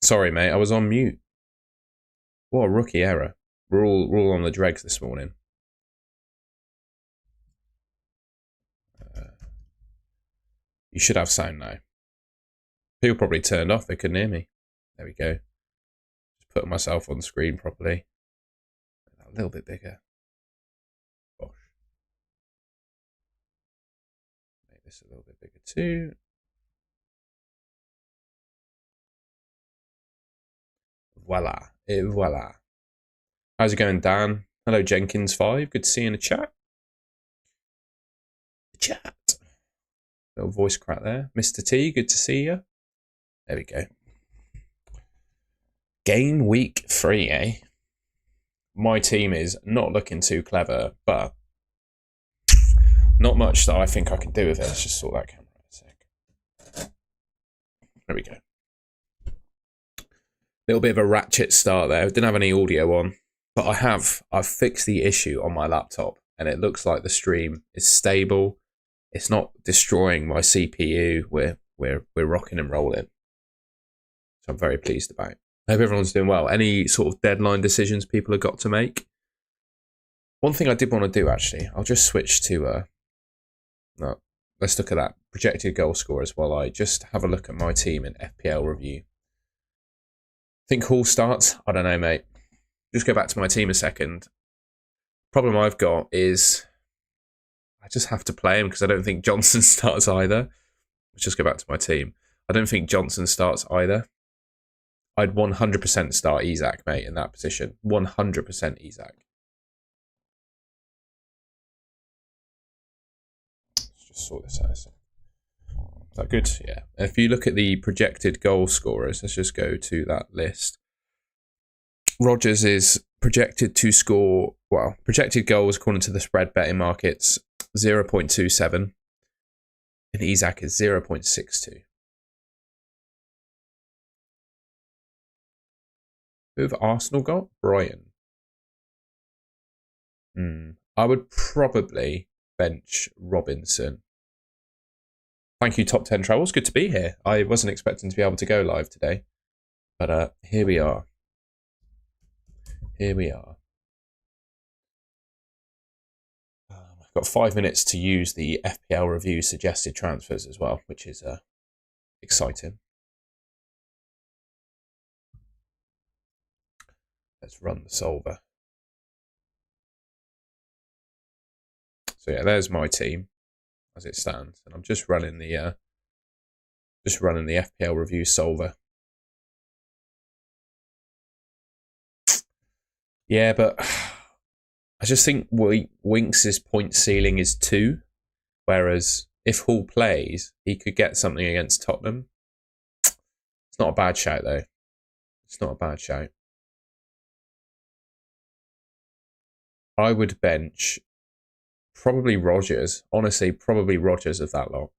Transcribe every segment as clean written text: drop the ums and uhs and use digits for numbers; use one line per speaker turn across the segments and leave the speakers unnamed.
Sorry, mate, I was on mute. What a rookie error. We're all on the dregs this morning. You should have sound now. People probably turned off, they couldn't hear me. There we go. Just putting myself on screen properly. A little bit bigger. Gosh. Make this a little bit bigger too. Voila. Et voila. How's it going, Dan? Hello, Jenkins5. Good to see you in the chat. Little voice crack there. Mr. T, good to see you. There we go. Game week 3, eh? My team is not looking too clever, but not much that I think I can do with it. Let's just sort that camera in a sec. There we go. Little bit of a ratchet start there. Didn't have any audio on, but I've fixed the issue on my laptop, and it looks like the stream is stable. It's not destroying my CPU. We're rocking and rolling. So I'm very pleased about it. I hope everyone's doing well. Any sort of deadline decisions people have got to make? One thing I did want to do, actually, I'll just switch to no, let's look at that projected goal scorers while I just have a look at my team in FPL review. Think Hall starts? I don't know, mate. Just go back to my team a second. Problem I've got is I just have to play him because I don't think Johnson starts either. Let's just go back to my team. I don't think Johnson starts either. I'd 100% start Isak, mate, in that position. 100% Isak. Let's just sort this out a second. Is that good? Yeah. If you look at the projected goal scorers, let's just go to that list. Rodgers is projected to score, well, projected goals according to the spread betting markets, 0.27. And Isak is 0.62. Who have Arsenal got? Brighton. I would probably bench Robinson. Thank you, Top 10 Travels. Good to be here. I wasn't expecting to be able to go live today. But here we are. Here we are. I've got 5 minutes to use the FPL review suggested transfers as well, which is exciting. Let's run the solver. So yeah, there's my team as it stands, and I'm just running the FPL review solver. Yeah, but I just think Winks' point ceiling is 2, whereas if Hall plays, he could get something against Tottenham. It's not a bad shout though. It's not a bad shout. I would bench probably Rodgers. Honestly, probably Rodgers of that lot.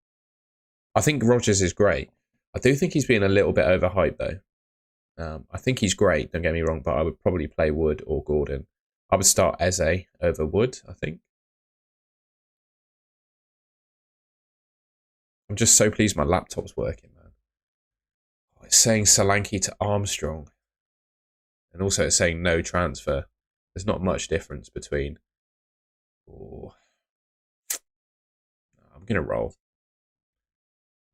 I think Rodgers is great. I do think he's being a little bit overhyped though. I think he's great, don't get me wrong, but I would probably play Wood or Gordon. I would start Eze over Wood, I think. I'm just so pleased my laptop's working, man. Oh, it's saying Solanke to Armstrong. And also it's saying no transfer. There's not much difference between. Oh. I'm going to roll.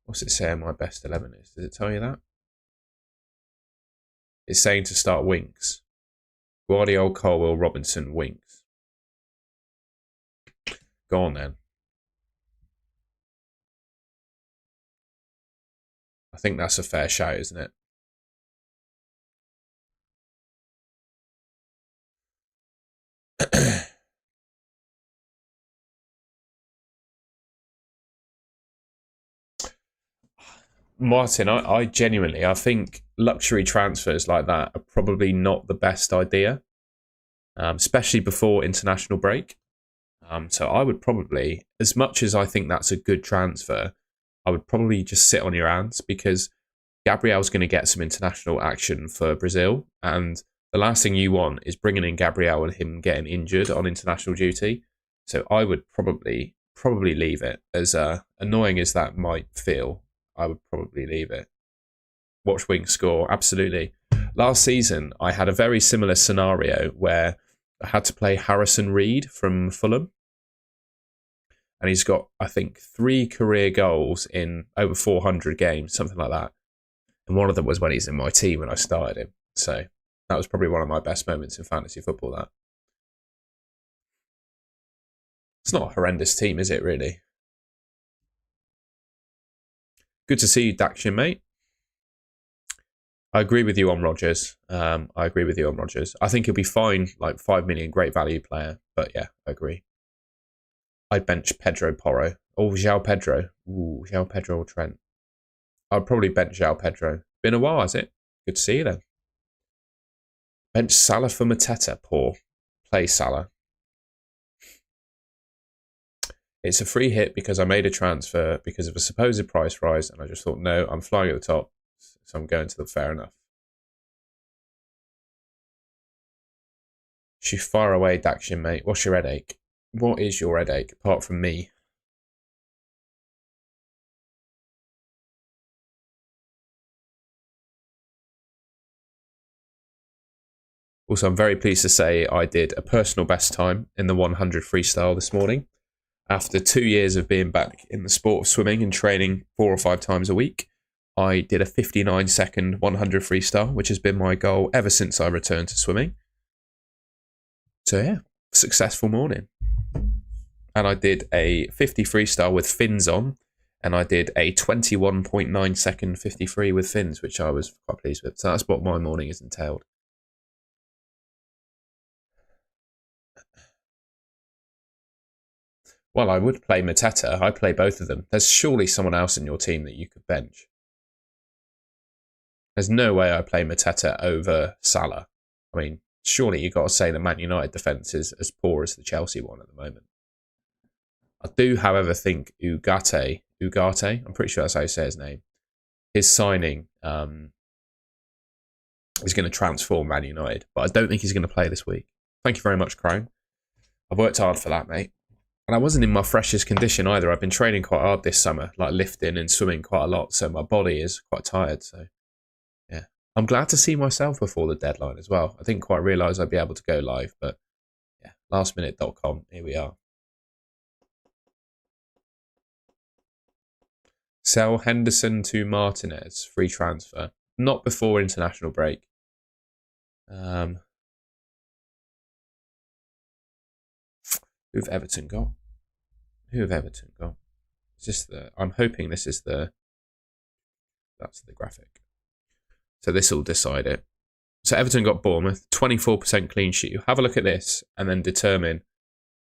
What's it saying my best 11 is? Does it tell you that? It's saying to start Winks. Guardiola, Colwell, Robinson, Winks. Go on then. I think that's a fair shout, isn't it? Martin, I genuinely, I think luxury transfers like that are probably not the best idea, especially before international break. So I would probably, as much as I think that's a good transfer, I would probably just sit on your hands because Gabriel's going to get some international action for Brazil. And the last thing you want is bringing in Gabriel and him getting injured on international duty. So I would probably leave it. As annoying as that might feel, I would probably leave it. Watch Wing score, absolutely. Last season, I had a very similar scenario where I had to play Harrison Reed from Fulham. And he's got, I think, 3 career goals in over 400 games, something like that. And one of them was when he's in my team when I started him. So that was probably one of my best moments in fantasy football, that. It's not a horrendous team, is it, really? Good to see you, Daction, mate. I agree with you on Rodgers. I think he'll be fine, like 5 million, great value player. But yeah, I agree. I'd bench Pedro Porro. Oh, João Pedro. Ooh, João Pedro or Trent. I'd probably bench João Pedro. Been a while, has it? Good to see you then. Bench Salah for Mateta. Poor. Play Salah. It's a free hit because I made a transfer because of a supposed price rise, and I just thought, no, I'm flying at the top, so I'm going to the fair enough. She far away, Daction, mate. What's your headache? What is your headache, apart from me? Also, I'm very pleased to say I did a personal best time in the 100 freestyle this morning. After 2 years of being back in the sport of swimming and training 4 or 5 times a week, I did a 59-second 100 freestyle, which has been my goal ever since I returned to swimming. So yeah, successful morning. And I did a 50 freestyle with fins on, and I did a 21.9 second 53 with fins, which I was quite pleased with. So that's what my morning has entailed. Well, I would play Mateta. I play both of them. There's surely someone else in your team that you could bench. There's no way I play Mateta over Salah. I mean, surely you've got to say the Man United defence is as poor as the Chelsea one at the moment. I do, however, think Ugarte, I'm pretty sure that's how you say his name, his signing is going to transform Man United, but I don't think he's going to play this week. Thank you very much, Crown. I've worked hard for that, mate. And I wasn't in my freshest condition either. I've been training quite hard this summer, like lifting and swimming quite a lot, so my body is quite tired. So, yeah. I'm glad to see myself before the deadline as well. I didn't quite realise I'd be able to go live, but yeah, lastminute.com, here we are. Sell Henderson to Martinez, free transfer. Not before international break. Who've Everton got? Is this the... I'm hoping this is the... That's the graphic. So this will decide it. So Everton got Bournemouth, 24% clean sheet. You have a look at this and then determine...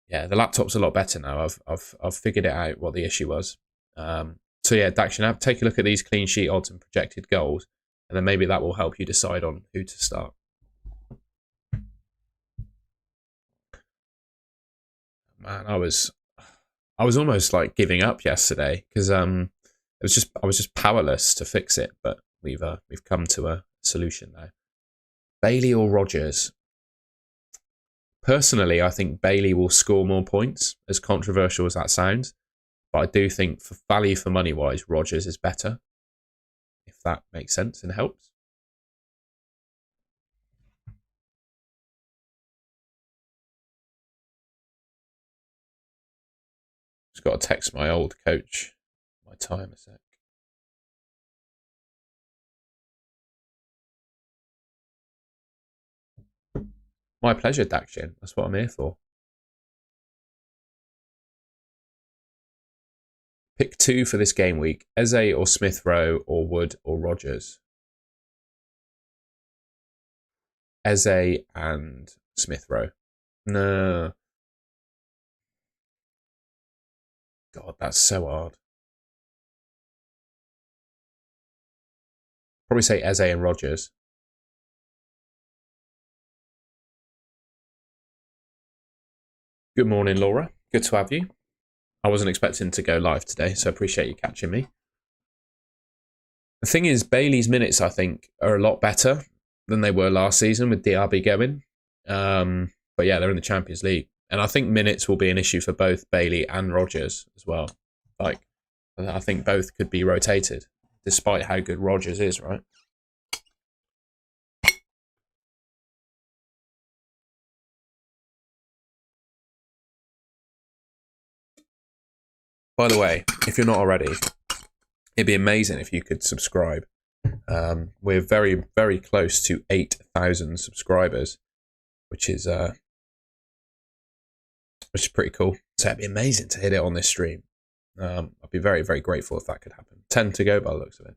Yeah, the laptop's a lot better now. I've figured it out what the issue was. So yeah, Daction, take a look at these clean sheet odds and projected goals, and then maybe that will help you decide on who to start. Man, I was almost like giving up yesterday because I was just powerless to fix it, but we've come to a solution now. Bailey or Rodgers? Personally, I think Bailey will score more points, as controversial as that sounds. But I do think for value for money wise, Rodgers is better, if that makes sense and helps. Just got to text my old coach my time a sec. My pleasure, Daction. That's what I'm here for. Pick 2 for this game week. Eze or Smith Rowe or Wood or Rodgers. Eze and Smith Rowe. No. God, that's so hard. Probably say Eze and Rodgers. Good morning, Laura. Good to have you. I wasn't expecting to go live today, so I appreciate you catching me. The thing is, Bailey's minutes, I think, are a lot better than they were last season with DRB going. But yeah, they're in the Champions League. And I think minutes will be an issue for both Bailey and Rodgers as well. Like, I think both could be rotated, despite how good Rodgers is, right? By the way, if you're not already, it'd be amazing if you could subscribe. We're very, very close to 8,000 subscribers, which is pretty cool. So it'd be amazing to hit it on this stream. I'd be very, very grateful if that could happen. 10 to go by the looks of it.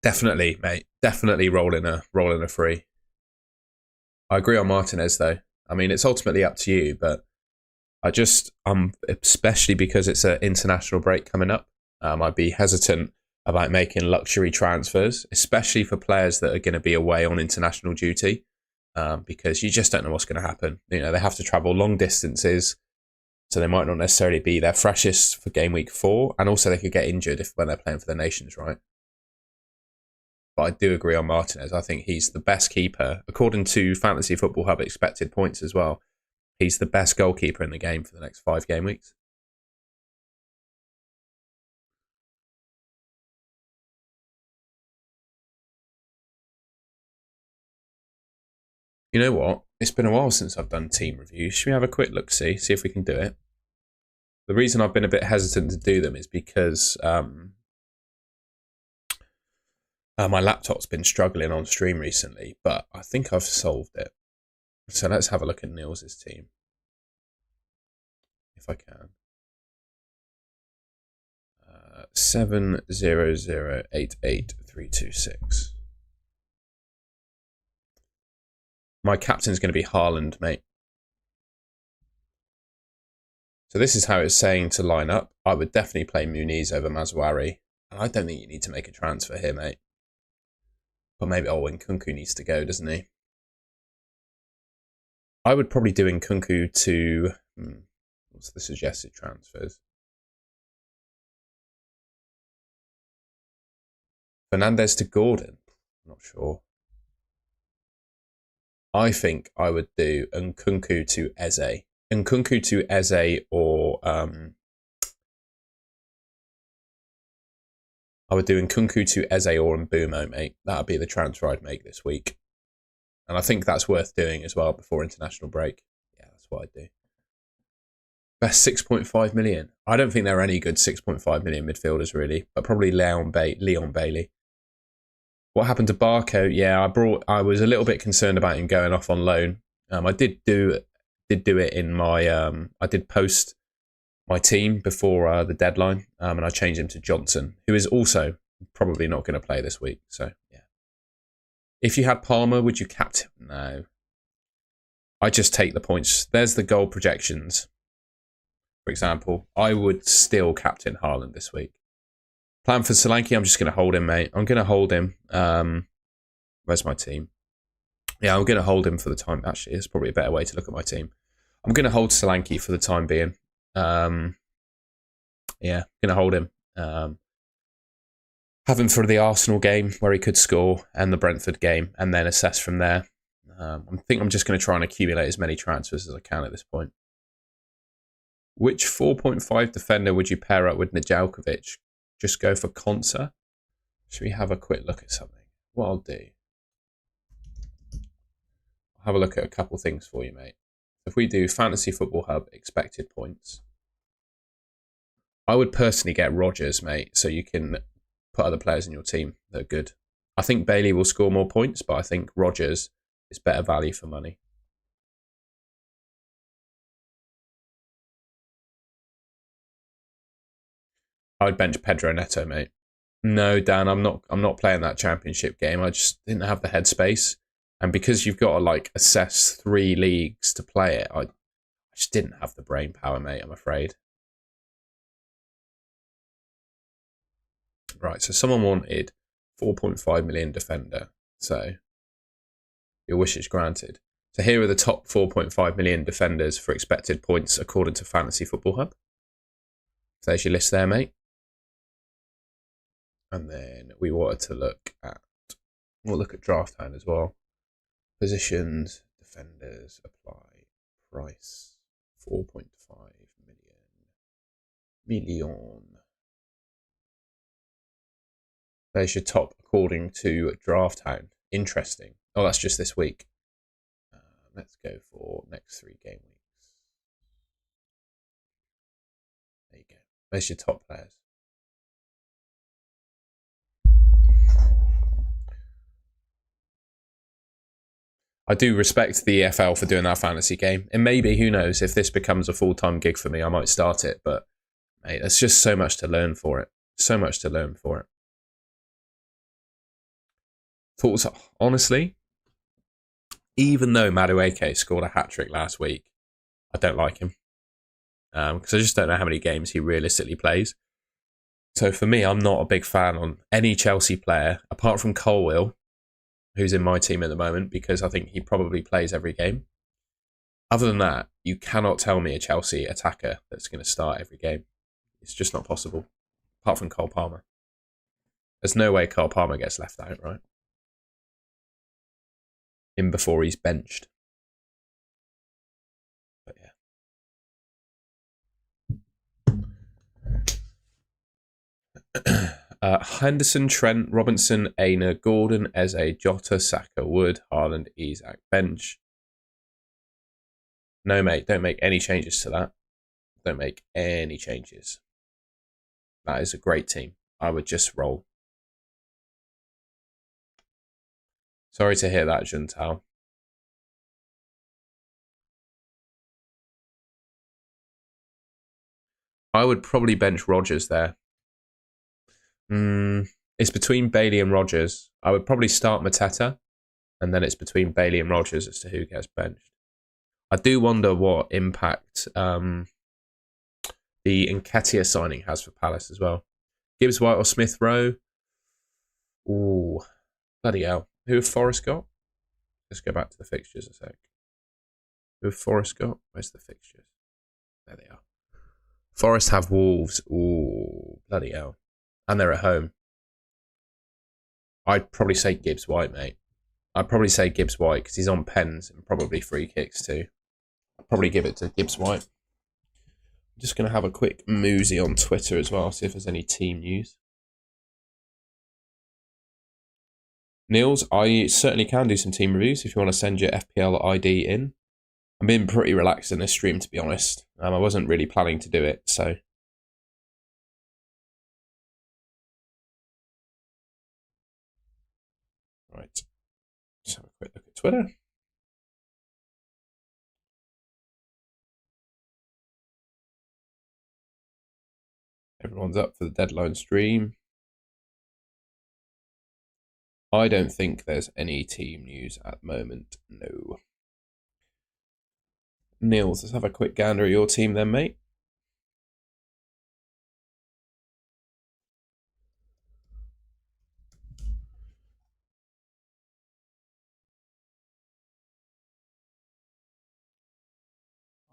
Definitely, mate. Definitely rolling a free. I agree on Martinez though. I mean, it's ultimately up to you, but especially because it's an international break coming up, I'd be hesitant about making luxury transfers, especially for players that are going to be away on international duty, because you just don't know what's going to happen. You know, they have to travel long distances, so they might not necessarily be their freshest for game week 4, and also they could get injured when they're playing for the nations, right? But I do agree on Martinez. I think he's the best keeper, according to Fantasy Football Hub expected points as well. He's the best goalkeeper in the game for the next 5 game weeks. You know what? It's been a while since I've done team reviews. Should we have a quick look-see if we can do it? The reason I've been a bit hesitant to do them is because my laptop's been struggling on stream recently, but I think I've solved it. So let's have a look at Nils' team, if I can. 700888326. My captain's going to be Haaland, mate. So this is how it's saying to line up. I would definitely play Muniz over Mazwari. And I don't think you need to make a transfer here, mate. But maybe, Nkunku needs to go, doesn't he? I would probably do Nkunku to... what's the suggested transfers? Fernandez to Gordon? I'm not sure. I think I would do Nkunku to Eze. Nkunku to Eze, or I would do Nkunku to Eze or Mbumo, mate. That would be the transfer I'd make this week. And I think that's worth doing as well before international break. Yeah, that's what I'd do. Best 6.5 million. I don't think there are any good 6.5 million midfielders, really, but probably Leon Bailey. What happened to Barco? Yeah, I was a little bit concerned about him going off on loan. I did do it in my I did post my team before the deadline, and I changed him to Johnson, who is also probably not going to play this week. So yeah, if you had Palmer, would you captain? No, I just take the points. There's the goal projections. For example, I would still captain Haaland this week. Plan for Solanke, I'm just going to hold him, mate. I'm going to hold him. Where's my team? Yeah, I'm going to hold him for the time. Actually, it's probably a better way to look at my team. I'm going to hold Solanke for the time being. Yeah, going to hold him. Have him for the Arsenal game where he could score, and the Brentford game, and then assess from there. I think I'm just going to try and accumulate as many transfers as I can at this point. Which 4.5 defender would you pair up with Nedeljkovic? Just go for Konsa? Should we have a quick look at something? What I'll do, I'll have a look at a couple things for you, mate. If we do Fantasy Football Hub expected points, I would personally get Rodgers, mate, so you can put other players in your team that are good. I think Bailey will score more points, but I think Rodgers is better value for money. I would bench Pedro Neto, mate. No, Dan, I'm not playing that championship game. I just didn't have the headspace. And because you've got to assess 3 leagues to play it, I just didn't have the brain power, mate, I'm afraid. Right, so someone wanted 4.5 million defender. So your wish is granted. So here are the top 4.5 million defenders for expected points according to Fantasy Football Hub. So there's your list there, mate. And then we wanted to we'll look at draft hand as well. Positions, defenders, apply, price, 4.5 million. There's your top according to draft hound. Interesting. Oh, that's just this week. Let's go for next 3 game weeks. Where's your top players? I do respect the EFL for doing that fantasy game. And maybe, who knows, if this becomes a full-time gig for me, I might start it. But, mate, there's just so much to learn for it. So much to learn for it. Thoughts, honestly, even though Madueke scored a hat-trick last week, I don't like him. Because I just don't know how many games he realistically plays. So for me, I'm not a big fan on any Chelsea player, apart from Colwill, who's in my team at the moment, because I think he probably plays every game. Other than that, you cannot tell me a Chelsea attacker that's going to start every game. It's just not possible, apart from Cole Palmer. There's no way Cole Palmer gets left out, right? In before he's benched. But yeah. Henderson, Trent, Robinson, Aina, Gordon, Eze, Jota, Saka, Wood, Haaland, Isak, bench. No, mate, don't make any changes to that. Don't make any changes. That is a great team. I would just roll. Sorry to hear that, Juntao. I would probably bench Rodgers there. It's between Bailey and Rodgers. I would probably start Mateta, and then it's between Bailey and Rodgers as to who gets benched. I do wonder what impact the Nketiah signing has for Palace as well. Gibbs White or Smith Rowe? Ooh, bloody hell. Who have Forest got? Let's go back to the fixtures a sec. Who have Forest got? Where's the fixtures? There they are. Forest have Wolves. Ooh, bloody hell. And they're at home. I'd probably say Gibbs White, mate. I'd probably say Gibbs White because he's on pens and probably free kicks too. I'd probably give it to Gibbs White. I'm just going to have a quick moosey on Twitter as well, see if there's any team news. Niels, I certainly can do some team reviews if you want to send your FPL ID in. I'm being pretty relaxed in this stream, to be honest. I wasn't really planning to do it, so. Right. Let's have a quick look at Twitter. Everyone's up for the deadline stream. I don't think there's any team news at the moment, no. Niels, let's have a quick gander at your team then, mate.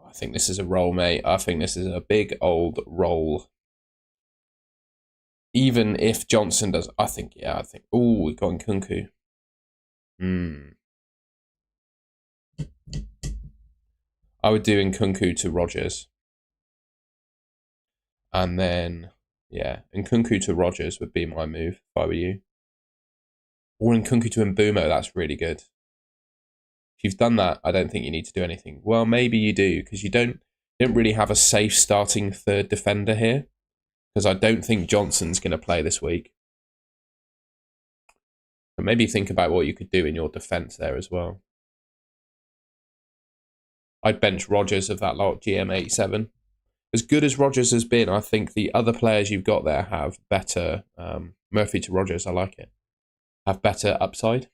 I think this is a roll, mate. I think this is a big old roll. Even if Johnson does, I think. Oh, we've got Nkunku. I would do Nkunku to Rodgers. And then, yeah, Nkunku to Rodgers would be my move if I were you. Or Nkunku to Mbumo, that's really good. If you've done that, I don't think you need to do anything. Well, maybe you do, because you don't really have a safe starting third defender here. Because I don't think Johnson's going to play this week. But maybe think about what you could do in your defence there as well. I'd bench Rodgers of that lot, GM87. As good as Rodgers has been, I think the other players you've got there have better... Murphy to Rodgers, I like it. Have better upside.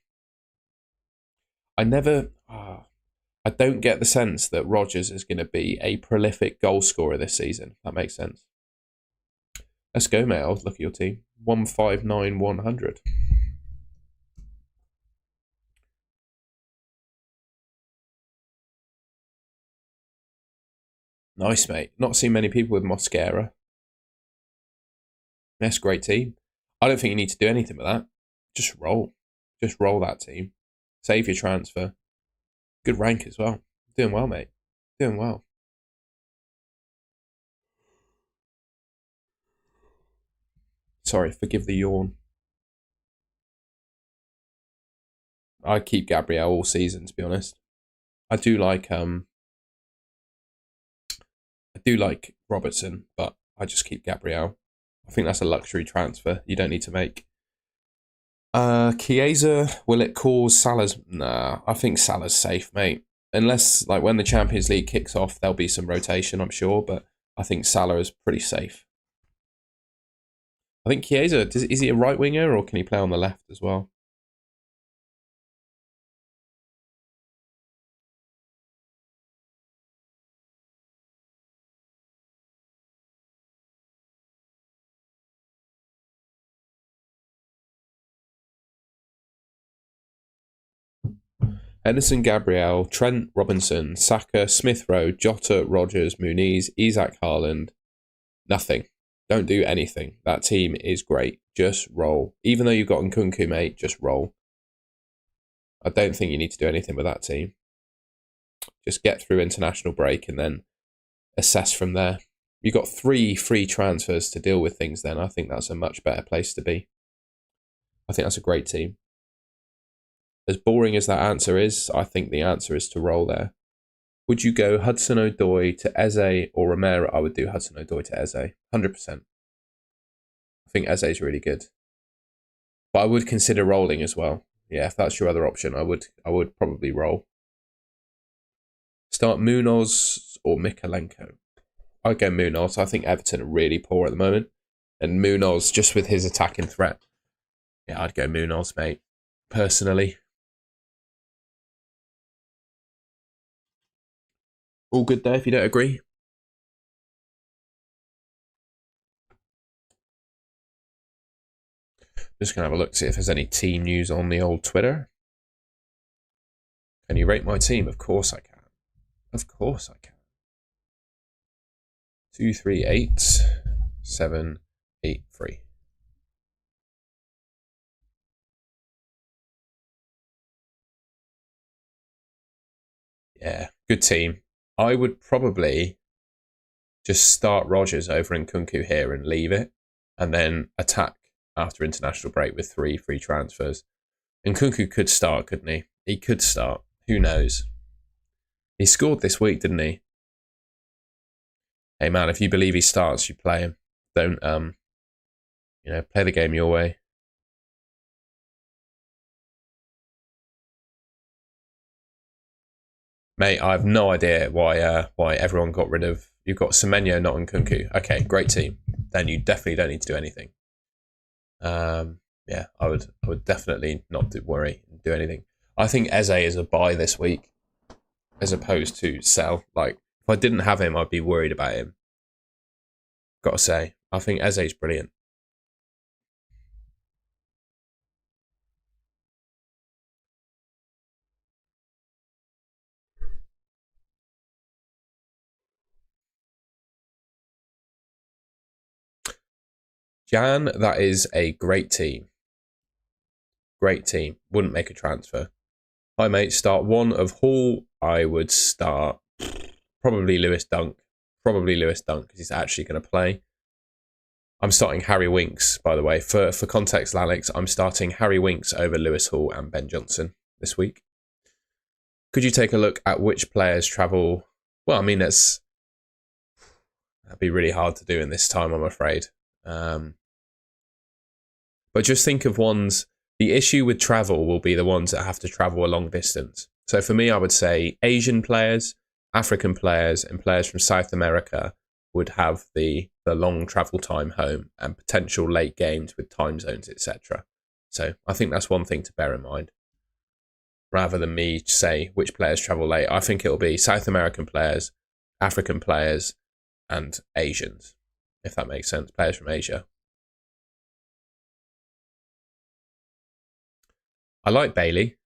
I don't get the sense that Rodgers is going to be a prolific goal scorer this season. That makes sense. Let's go, mate. I'll look at your team. 159, 100. Nice, mate. Not seen many people with Mosquera. That's a great team. I don't think you need to do anything with that. Just roll. Just roll that team. Save your transfer. Good rank as well. Doing well, mate. Doing well. Sorry, forgive the yawn. I keep Gabriel all season, to be honest. I do like Robertson, but I just keep Gabriel. I think that's a luxury transfer you don't need to make. Chiesa, will it cause Salah's? Nah, I think Salah's safe, mate. Unless, like, when the Champions League kicks off, there'll be some rotation, I'm sure, but I think Salah is pretty safe. I think Chiesa, is he a right winger or can he play on the left as well? Edison, Gabriel, Trent Robinson, Saka, Smith Rowe, Jota, Rogers, Muniz, Isaac Haaland. Nothing. Don't do anything. That team is great. Just roll. Even though you've got Nkunku, mate, just roll. I don't think you need to do anything with that team. Just get through international break and then assess from there. You've got 3 free transfers to deal with things then. I think that's a much better place to be. I think that's a great team. As boring as that answer is, I think the answer is to roll there. Would you go Hudson-Odoi to Eze or Romero? I would do Hudson-Odoi to Eze, 100%. I think Eze is really good. But I would consider rolling as well. Yeah, if that's your other option, I would probably roll. Start Munoz or Mikalenko? I'd go Munoz. I think Everton are really poor at the moment. And Munoz, just with his attacking threat. Yeah, I'd go Munoz, mate. Personally. All good there if you don't agree. Just going to have a look to see if there's any team news on the old Twitter. Can you rate my team? Of course I can. Of course I can. 2, 3, 8, 7, 8, 3. Yeah, good team. I would probably just start Rogers over Nkunku here and leave it, and then attack after international break with 3 free transfers. Nkunku could start, couldn't he? He could start. Who knows? He scored this week, didn't he? Hey man, if you believe he starts, you play him. Don't play the game your way. Mate, I have no idea why everyone got rid of. You've got Semenyo, not Nkunku. Okay, great team. Then you definitely don't need to do anything. Yeah, I would definitely not worry and do anything. I think Eze is a buy this week, as opposed to sell. Like, if I didn't have him, I'd be worried about him. Got to say, I think Eze is brilliant. Jan, that is a great team. Great team. Wouldn't make a transfer. Hi, mate. Start one of Hall. I would start probably Lewis Dunk. Probably Lewis Dunk because he's actually going to play. I'm starting Harry Winks, by the way. For context, Alex, I'm starting Harry Winks over Lewis Hall and Ben Johnson this week. Could you take a look at which players travel? Well, I mean, that'd be really hard to do in this time, I'm afraid. But just think of ones. The issue with travel will be the ones that have to travel a long distance. So for me, I would say Asian players, African players, and players from South America would have the long travel time home and potential late games with time zones, etc. So I think that's one thing to bear in mind. Rather than me say which players travel late, I think it'll be South American players, African players, and Asians, if that makes sense. Players from Asia. I like Bailey.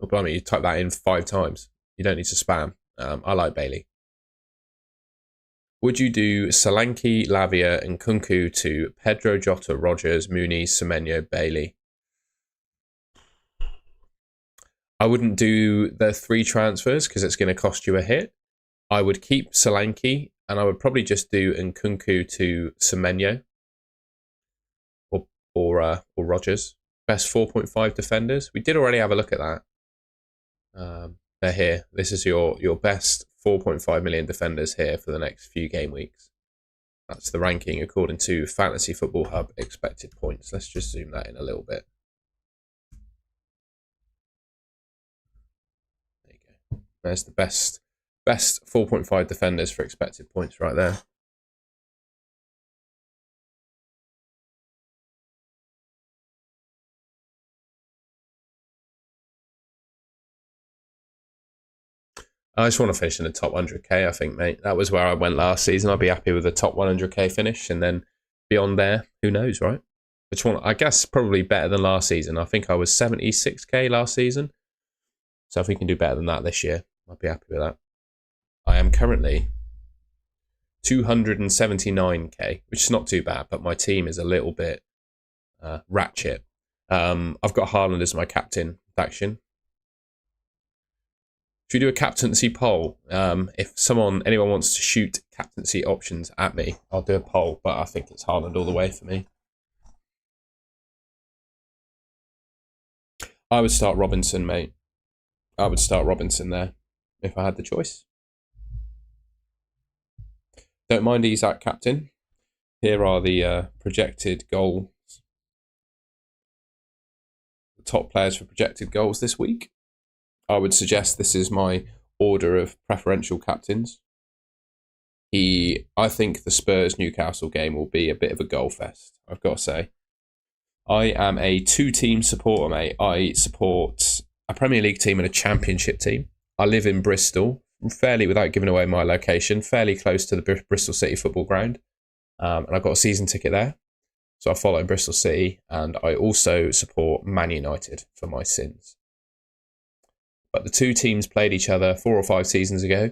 Oh, blimey, you type that in 5 times. You don't need to spam. I like Bailey. Would you do Solanke, Lavia, and Nkunku to Pedro, Jota, Rogers, Muniz, Semenyo, Bailey? I wouldn't do the 3 transfers because it's going to cost you a hit. I would keep Solanke, and I would probably just do Nkunku to Semenyo or Rogers. Best 4.5 defenders. We did already have a look at that. They're here. This is your best 4.5 million defenders here for the next few game weeks. That's the ranking according to Fantasy Football Hub expected points. Let's just zoom that in a little bit. There you go. There's the best 4.5 defenders for expected points right there. I just want to finish in the top 100k, I think, mate. That was where I went last season. I'd be happy with a top 100k finish, and then beyond there, who knows, right? I guess probably better than last season. I think I was 76k last season. So if we can do better than that this year, I'd be happy with that. I am currently 279k, which is not too bad, but my team is a little bit ratchet. I've got Haaland as my captain faction. Should we do a captaincy poll? If anyone wants to shoot captaincy options at me, I'll do a poll, but I think it's Haaland all the way for me. I would start Robinson, mate. I would start Robinson there if I had the choice. Don't mind Isak captain. Here are the projected goals. The top players for projected goals this week. I would suggest this is my order of preferential captains. I think the Spurs-Newcastle game will be a bit of a goal fest, I've got to say. I am a two-team supporter, mate. I support a Premier League team and a Championship team. I live in Bristol, fairly, without giving away my location, fairly close to the Bristol City football ground. And I've got a season ticket there. So I follow Bristol City, and I also support Man United for my sins. But the two teams played each other 4 or 5 seasons ago,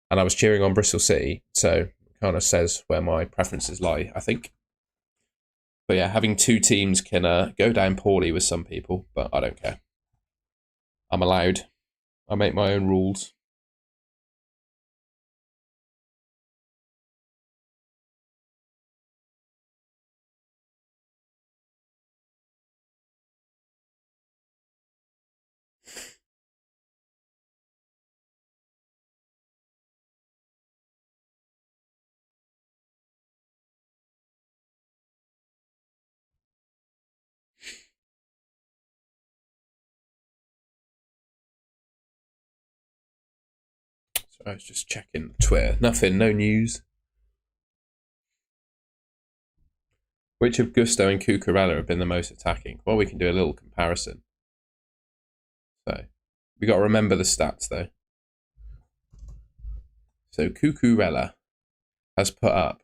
and I was cheering on Bristol City, so it kind of says where my preferences lie, I think. But yeah, having two teams can go down poorly with some people, but I don't care. I'm allowed. I make my own rules. So I was just checking Twitter. Nothing, no news. Which of Gusto and Cucurella have been the most attacking? Well, we can do a little comparison. So, we got to remember the stats, though. So, Cucurella has put up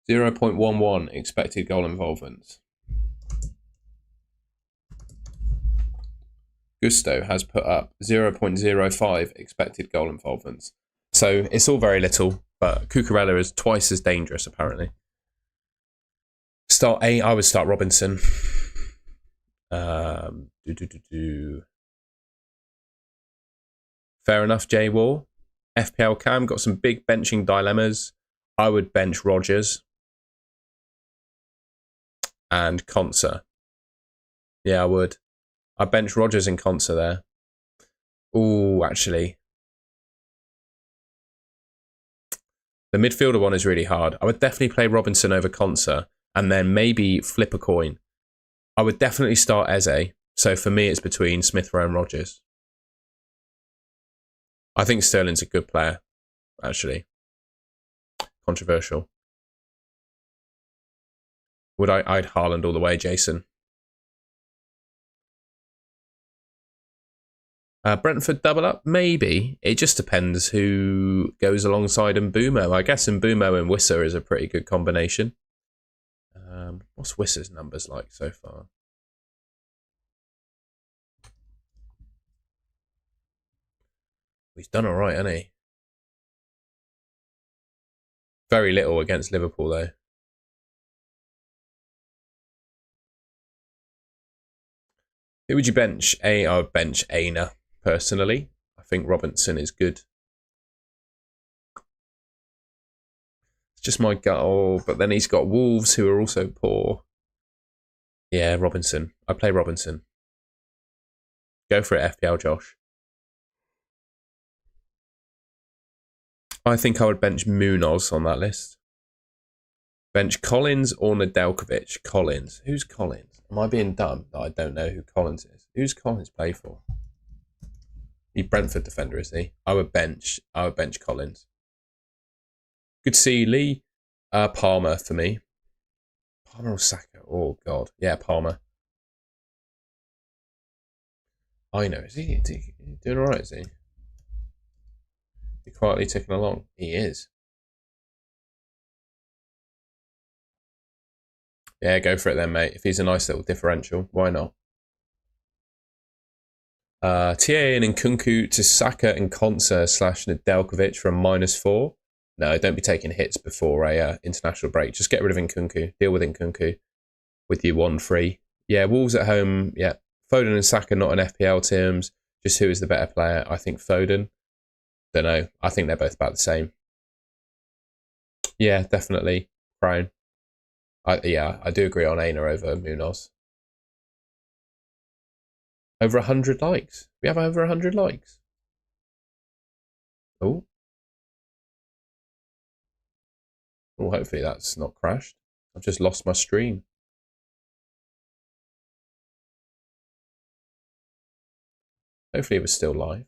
0.11 expected goal involvement. Gusto has put up 0.05 expected goal involvement. So, it's all very little, but Cucurella is twice as dangerous, apparently. I would start Robinson. Fair enough, Jay War. FPL Cam got some big benching dilemmas. I would bench Rodgers and Konsa. Yeah, I would. I bench Rodgers and Konsa there. Ooh, actually. The midfielder one is really hard. I would definitely play Robinson over Konsa and then maybe flip a coin. I would definitely start Eze. So for me, it's between Smith Rowe and Rodgers. I think Sterling's a good player, actually. Controversial. I'd Haaland all the way, Jason. Brentford double up? Maybe. It just depends who goes alongside Mbumo. I guess Mbumo and Wissa is a pretty good combination. What's Wissa's numbers like so far? He's done all right, hasn't he? Very little against Liverpool, though. Who would you bench? I would bench Aina, personally. I think Robinson is good. It's just my gut. Oh, but then he's got Wolves, who are also poor. Yeah, Robinson. I play Robinson. Go for it, FPL Josh. I think I would bench Munoz on that list. Bench Collins or Nedeljkovic? Collins. Who's Collins? Am I being dumb that I don't know who Collins is? Who's Collins play for? He Brentford defender, is he? I would bench Collins. Good to see you, Lee. Palmer for me. Palmer or Saka? Oh, God. Yeah, Palmer. I know. Is he doing all right, is he? He quietly ticking along. He is. Yeah, go for it then, mate. If he's a nice little differential, why not? TA and Nkunku to Saka and Konsa / Nedeljkovic for a -4. No, don't be taking hits before a international break. Just get rid of Nkunku. Deal with Nkunku with your 1-3. Yeah, Wolves at home. Yeah, Foden and Saka not in FPL terms. Just who is the better player? I think Foden. Don't know. I think they're both about the same. Yeah, definitely. Crown. I do agree on Aina over Munoz. Over 100 likes. We have over 100 likes. Oh. Well, hopefully that's not crashed. I've just lost my stream. Hopefully it was still live.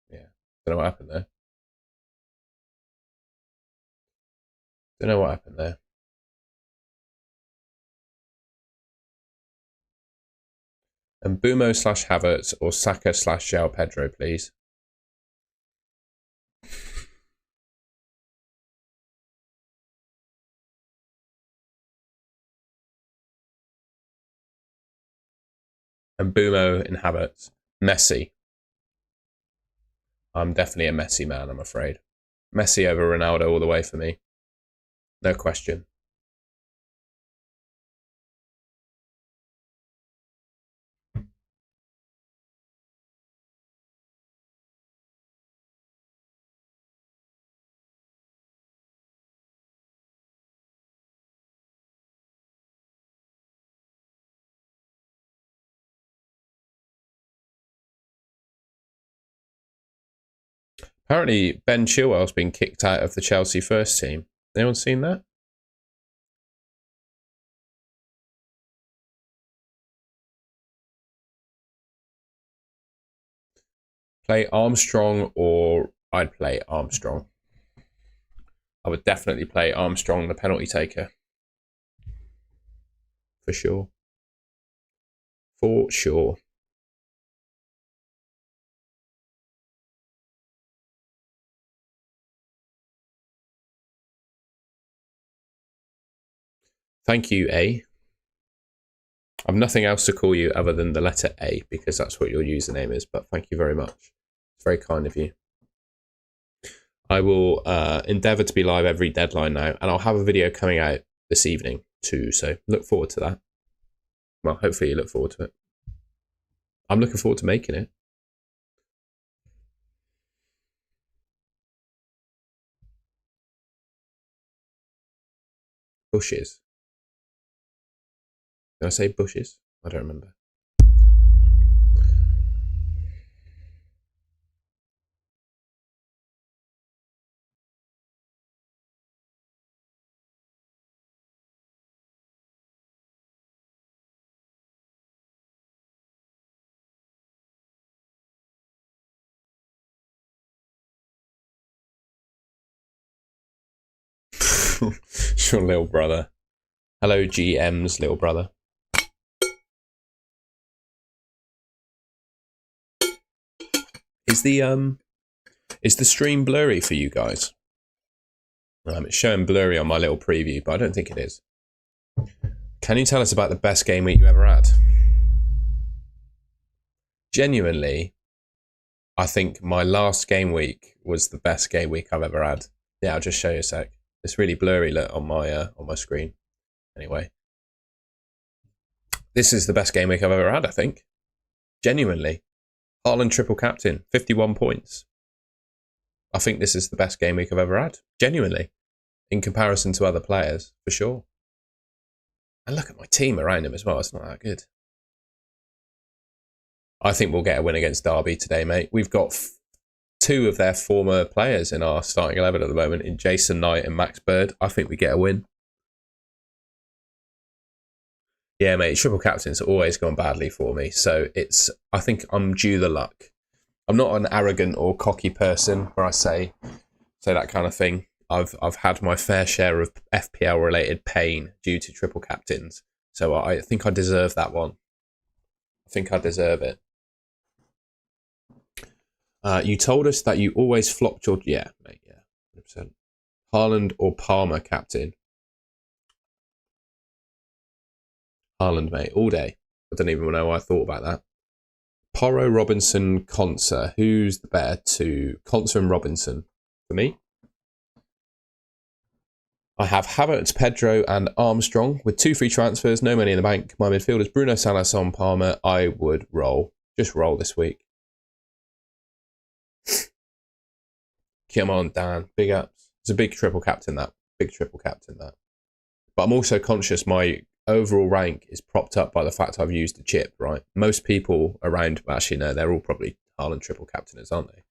Yeah. Don't know what happened there. Don't know what happened there. And Bumo / Havertz or Saka / João Pedro, please. And Bumo and Havertz. Messi. I'm definitely a Messi man, I'm afraid. Messi over Ronaldo all the way for me. No question. Apparently, Ben Chilwell's been kicked out of the Chelsea first team. Anyone seen that? Play Armstrong or I'd play Armstrong. I would definitely play Armstrong, the penalty taker. For sure. For sure. Thank you, A. I've nothing else to call you other than the letter A because that's what your username is, but thank you very much. It's very kind of you. I will endeavour to be live every deadline now, and I'll have a video coming out this evening too, so look forward to that. Well, hopefully you look forward to it. I'm looking forward to making it. Bushes. Did I say bushes? I don't remember. It's your little brother. Hello, GM's little brother. Is the stream blurry for you guys? It's showing blurry on my little preview, but I don't think it is. Can you tell us about the best game week you ever had? Genuinely, I think my last game week was the best game week I've ever had. Yeah, I'll just show you a sec. It's really blurry on my screen. Anyway, this is the best game week I've ever had, I think. Genuinely. Haaland triple captain, 51 points. I think this is the best game week I've ever had. Genuinely. In comparison to other players, for sure. And look at my team around him as well. It's not that good. I think we'll get a win against Derby today, mate. We've got two of their former players in our starting 11 at the moment, in Jason Knight and Max Bird. I think we get a win. Yeah, mate, triple captain's always gone badly for me. So I think I'm due the luck. I'm not an arrogant or cocky person where I say that kind of thing. I've had my fair share of FPL related pain due to triple captains. So I think I deserve that one. I think I deserve it. You told us that you always flopped your... Yeah, mate, yeah, 100%. Haaland or Palmer captain? Haaland, mate, all day. I don't even know why I thought about that. Porro, Robinson, Conser. Who's the better two? Conser and Robinson. For me? I have Havertz, Pedro and Armstrong. With 2 free transfers, no money in the bank. My midfield is Bruno, Salah, Son, Palmer. I would roll. Just roll this week. Come on, Dan. Big ups. It's a big triple captain, that. Big triple captain, that. But I'm also conscious my overall rank is propped up by the fact I've used the chip, right? Most people around, actually, no, they're all probably Haaland triple captainers, aren't they?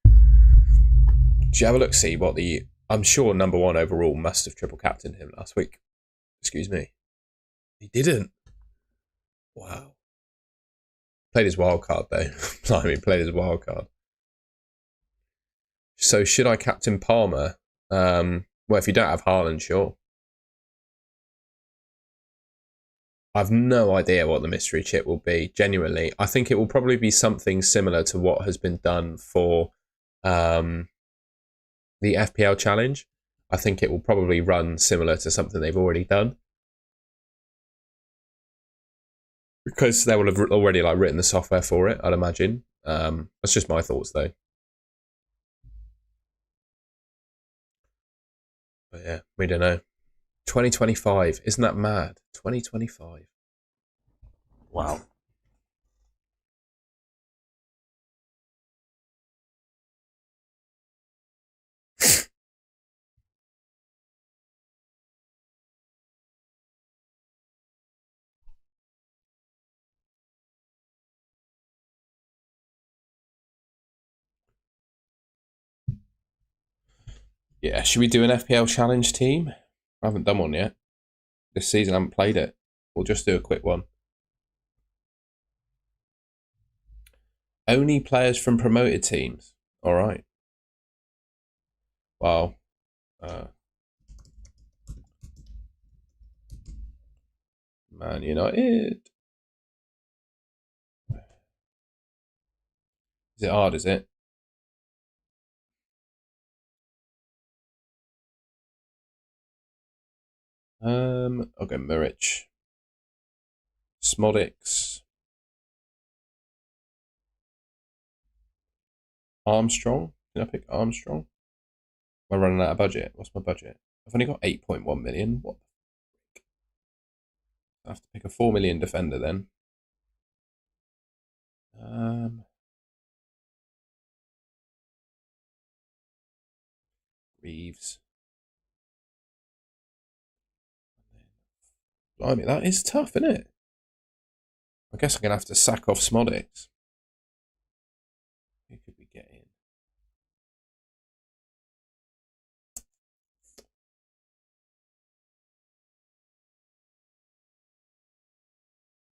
Do you have a look, see what the... I'm sure number 1 overall must have triple captained him last week. Excuse me. He didn't. Wow. Played his wild card, though. Blimey, played his wild card. So should I captain Palmer? Well, if you don't have Haaland, sure. I've no idea what the mystery chip will be, genuinely. I think it will probably be something similar to what has been done for the FPL challenge. I think it will probably run similar to something they've already done. Because they will have already written the software for it, I'd imagine. That's just my thoughts, though. But yeah, we don't know. 2025, isn't that mad? 2025. Wow. Yeah, should we do an FPL challenge team? I haven't done one yet. This season I haven't played it. We'll just do a quick one. Only players from promoted teams. All right. Wow. Man United. Is it hard, is it? I'll go Muric. Smodics. Armstrong. Can I pick Armstrong? Am I running out of budget? What's my budget? I've only got 8.1 million. What? I have to pick a 4 million defender then. Reeves. Blimey, that is tough, isn't it? I guess I'm going to have to sack off Smodics. Who could we get in?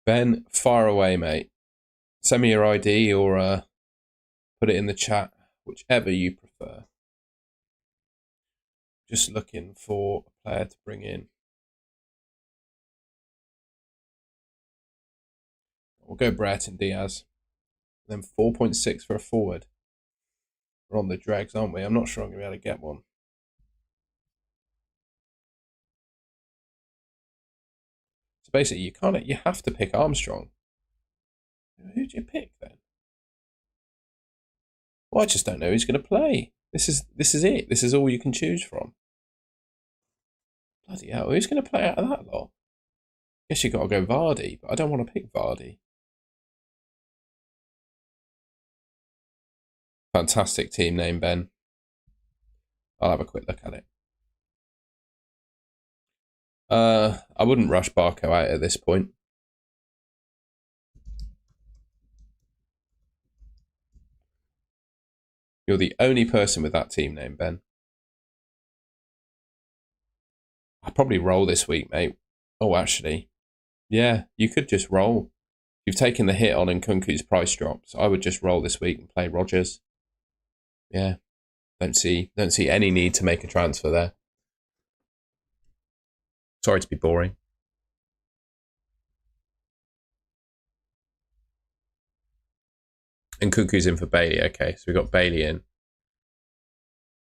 Ben, fire away, mate. Send me your ID or put it in the chat, whichever you prefer. Just looking for a player to bring in. We'll go Brereton Diaz. Then 4.6 for a forward. We're on the dregs, aren't we? I'm not sure I'm going to be able to get one. So basically, you have to pick Armstrong. Who do you pick then? Well, I just don't know who's going to play. This is it. This is all you can choose from. Bloody hell, who's going to play out of that lot? Guess you've got to go Vardy, but I don't want to pick Vardy. Fantastic team name, Ben. I'll have a quick look at it. I wouldn't rush Barco out at this point. You're the only person with that team name, Ben. I'll probably roll this week, mate. Oh, actually, yeah, you could just roll. You've taken the hit on Nkunku's price drop, so I would just roll this week and play Rodgers. Yeah, don't see any need to make a transfer there. Sorry to be boring. Nkunku's in for Bailey. Okay, so we got Bailey in.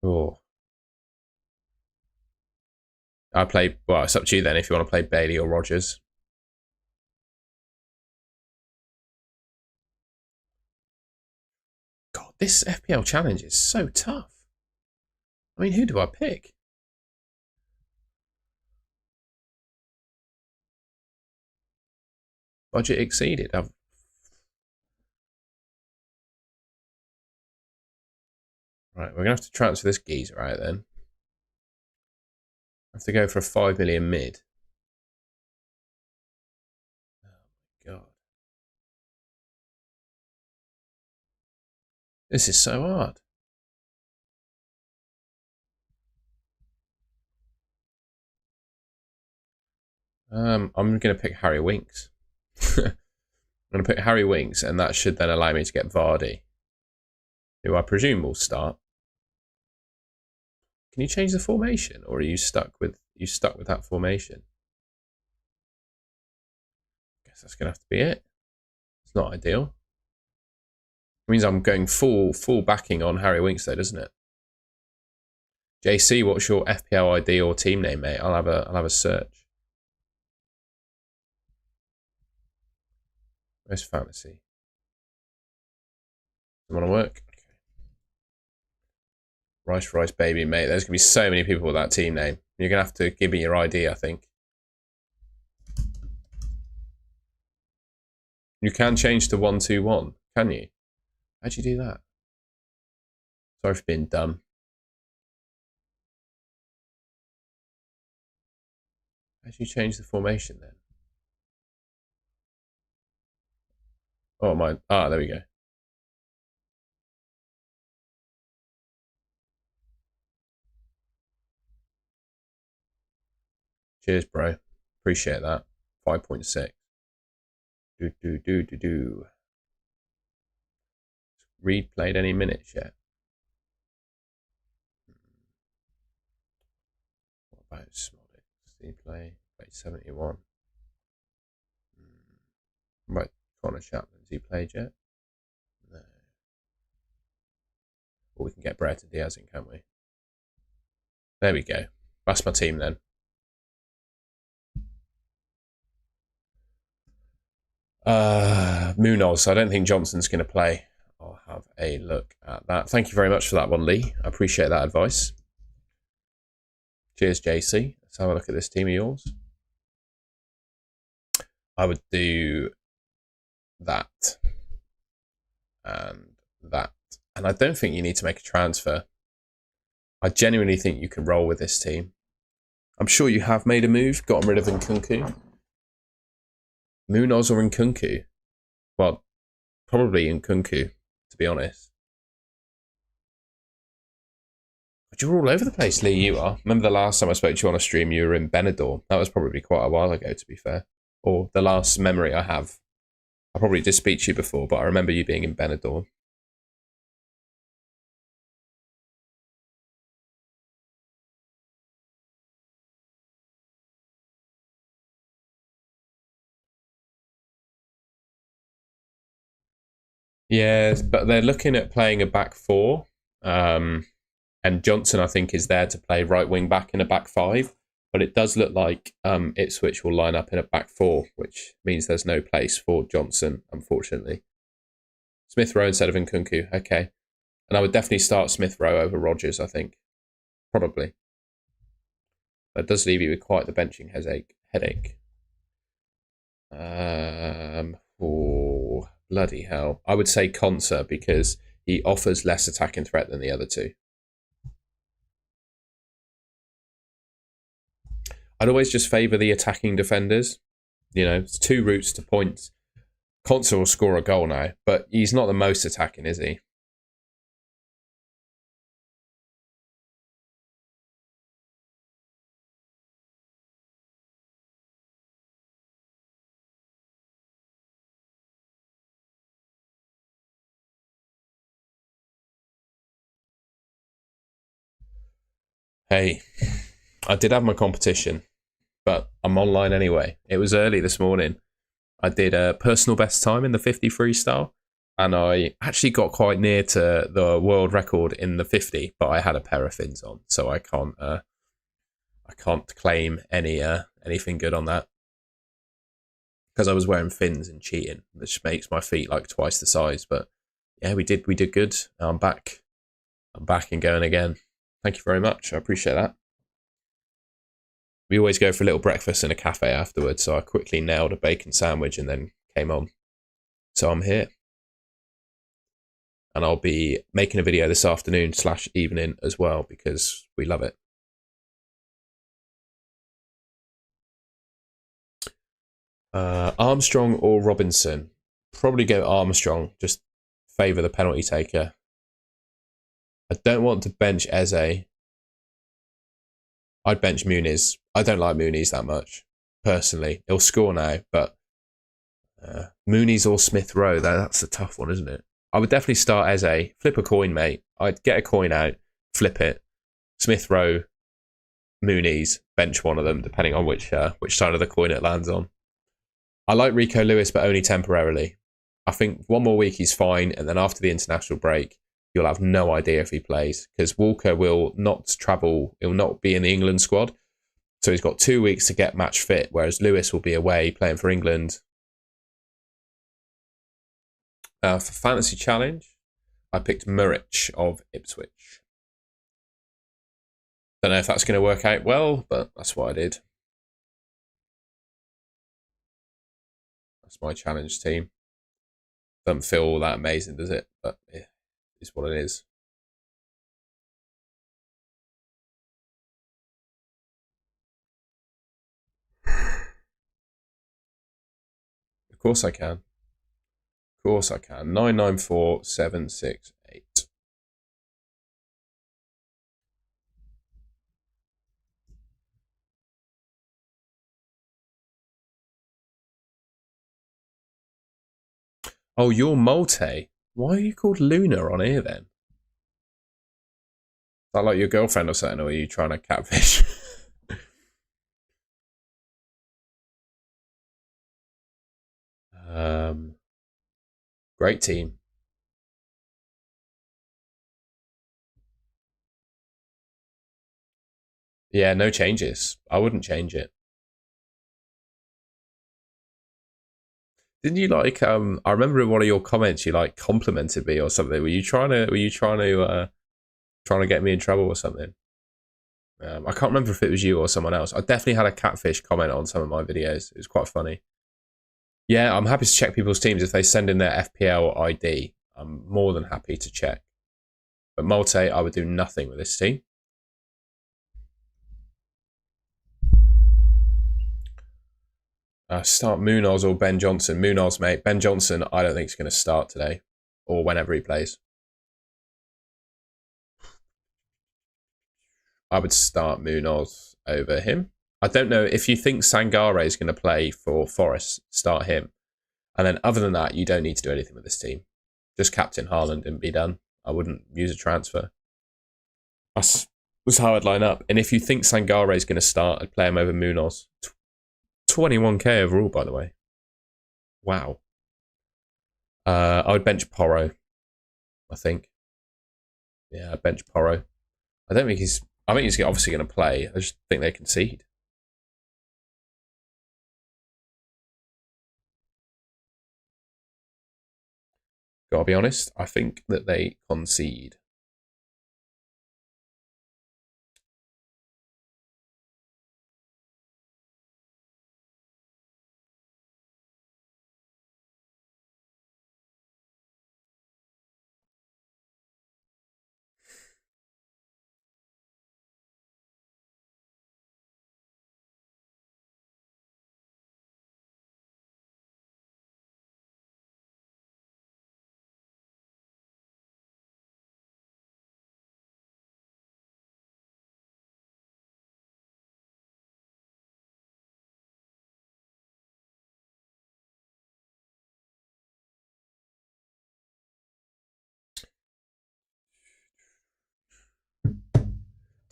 Oh, I play. Well, it's up to you then if you want to play Bailey or Rodgers. God, this FPL challenge is so tough. I mean, who do I pick? Budget exceeded. Right, we're going to have to transfer this geezer out then. I have to go for a 5 million mid. Oh my god. This is so hard. I'm going to pick Harry Winks. I'm going to pick Harry Winks, and that should then allow me to get Vardy, who I presume will start. Can you change the formation, or are you stuck with that formation? Guess that's going to have to be it. It's not ideal. It means I'm going full backing on Harry Winks, though, doesn't it? JC, what's your FPL ID or team name, mate? I'll have a search. Where's fantasy? Doesn't want to work. Okay. Rice, baby, mate. There's gonna be so many people with that team name. You're gonna have to give me your ID, I think. You can change to 121, can you? How'd you do that? Sorry for being dumb. How'd you change the formation then? Oh my! Ah, there we go. Cheers, bro. Appreciate that. 5.6. Do. Reed played any minutes yet? What about Smollet? Does he play? Played 71. Right, Connor Chapman. Has he played yet? No. Well, we can get Brereton Diaz in, can't we? There we go. That's my team then. Munoz. I don't think Johnson's going to play. I'll have a look at that. Thank you very much for that one, Lee. I appreciate that advice. Cheers, JC. Let's have a look at this team of yours. I would do that and that. And I don't think you need to make a transfer. I genuinely think you can roll with this team. I'm sure you have made a move, gotten rid of Nkunku. Munoz or Nkunku? Well, probably Nkunku, to be honest. But you're all over the place, Lee, you are. Remember the last time I spoke to you on a stream, you were in Benidorm. That was probably quite a while ago, to be fair. Or the last memory I have. I probably did speak to you before, but I remember you being in Benidorm. Yeah, but they're looking at playing a back four. And Johnson, I think, is there to play right wing back in a back five. But it does look like Ipswich will line up in a back four, which means there's no place for Johnson, unfortunately. Smith Rowe instead of Nkunku. Okay. And I would definitely start Smith Rowe over Rodgers, I think. Probably. That does leave you with quite the benching headache. Oh, bloody hell. I would say Konsa because he offers less attacking threat than the other two. I'd always just favour the attacking defenders. You know, it's 2 routes to points. Konsa will score a goal now, but he's not the most attacking, is he? Hey, I did have my competition, but I'm online anyway. It was early this morning. I did a personal best time in the 50 freestyle, and I actually got quite near to the world record in the 50, but I had a pair of fins on, so I can't claim anything good on that because I was wearing fins and cheating, which makes my feet like twice the size. But yeah, we did good. I'm back and going again. Thank you very much. I appreciate that. We always go for a little breakfast in a cafe afterwards, so I quickly nailed a bacon sandwich and then came on. So I'm here. And I'll be making a video this afternoon / evening as well because we love it. Armstrong or Robinson? Probably go Armstrong, just favour the penalty taker. I don't want to bench Eze. I'd bench Muniz. I don't like Muniz that much, personally. He'll score now, but Muniz or Smith Rowe, that's a tough one, isn't it? I would definitely start Eze. Flip a coin, mate. I'd get a coin out, flip it. Smith Rowe, Muniz, bench one of them, depending on which side of the coin it lands on. I like Rico Lewis, but only temporarily. I think one more week he's fine, and then after the international break, you'll have no idea if he plays because Walker will not travel. He'll not be in the England squad, so he's got 2 weeks to get match fit, whereas Lewis will be away playing for England. For Fantasy Challenge, I picked Muric of Ipswich. Don't know if that's going to work out well, but that's what I did. That's my challenge team. Doesn't feel all that amazing, does it? But yeah, it's what it is. Of course I can. Of course I can. 994768. Oh, you're Molte. Why are you called Luna on here then? Is that like your girlfriend or something, or are you trying to catfish? um, Great team. Yeah, no changes. I wouldn't change it. Didn't you like? I remember in one of your comments you like complimented me or something. Were you trying to get me in trouble or something? I can't remember if it was you or someone else. I definitely had a catfish comment on some of my videos. It was quite funny. Yeah, I'm happy to check people's teams if they send in their FPL ID. I'm more than happy to check. But Malte, I would do nothing with this team. Start Munoz or Ben Johnson. Munoz, mate. Ben Johnson, I don't think is going to start today or whenever he plays. I would start Munoz over him. I don't know if you think Sangare is going to play for Forest, start him. And then other than that, you don't need to do anything with this team. Just captain Haaland and be done. I wouldn't use a transfer. That's how I'd line up. And if you think Sangare is going to start, I'd play him over Munoz. 21k overall, by the way. Wow. I would bench Porro, I think. Yeah, I'd bench Porro. I don't think he's... I think he's obviously going to play. I just think they concede. Gotta be honest, I think that they concede.